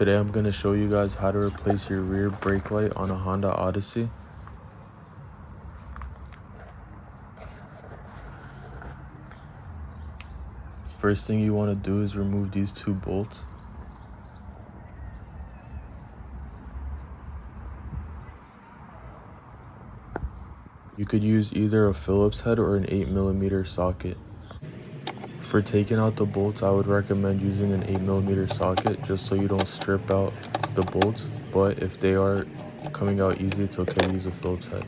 Today I'm going to show you guys how to replace your rear brake light on a Honda Odyssey. First thing you want to do is remove these two bolts. You could use either a Phillips head or an 8mm socket. For taking out the bolts, I would recommend using an 8mm socket just so you don't strip out the bolts, but if they are coming out easy, it's okay to use a Phillips head.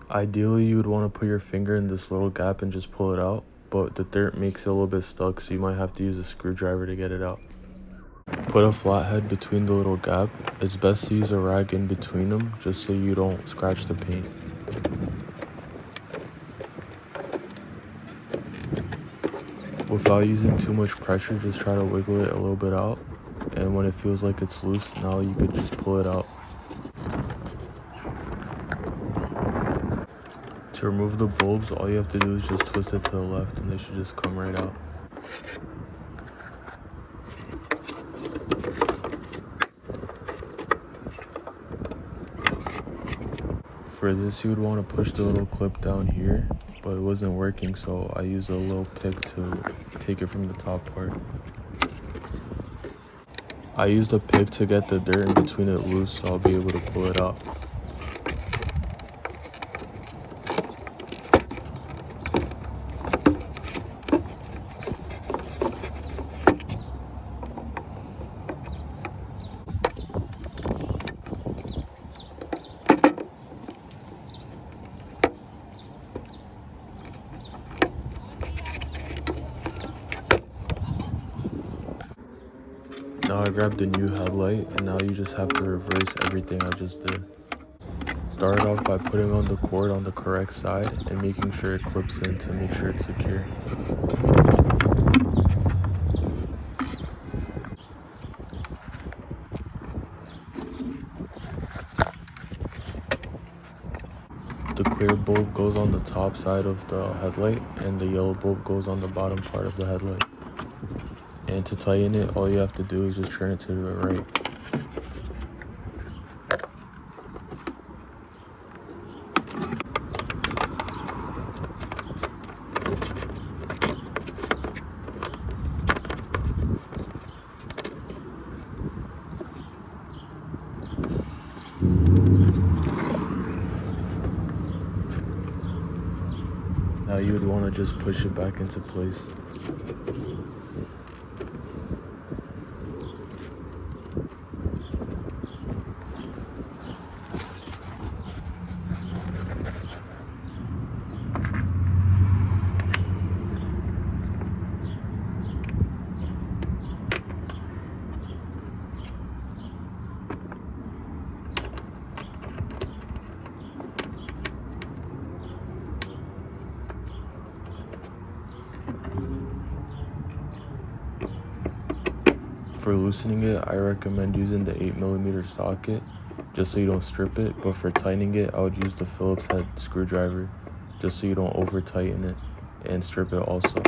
Ideally, you would want to put your finger in this little gap and just pull it out, but the dirt makes it a little bit stuck, so you might have to use a screwdriver to get it out. Put a flathead between the little gap. It's best to use a rag in between them just so you don't scratch the paint. Without using too much pressure, just try to wiggle it a little bit out, and when it feels like it's loose, now you could just pull it out. To remove the bulbs, all you have to do is just twist it to the left and they should just come right out. For this, you would want to push the little clip down here, but it wasn't working, so I used a little pick to take it from the top part. I used a pick to get the dirt in between it loose, so I'll be able to pull it out. Now I grabbed the new headlight, and now you just have to reverse everything I just did. Start off by putting on the cord on the correct side and making sure it clips in to make sure it's secure. The clear bulb goes on the top side of the headlight, and the yellow bulb goes on the bottom part of the headlight. And to tighten it, all you have to do is just turn it to the right. Now you would want to just push it back into place. For loosening it, I recommend using the 8mm socket just so you don't strip it, but for tightening it, I would use the Phillips head screwdriver just so you don't over tighten it and strip it also.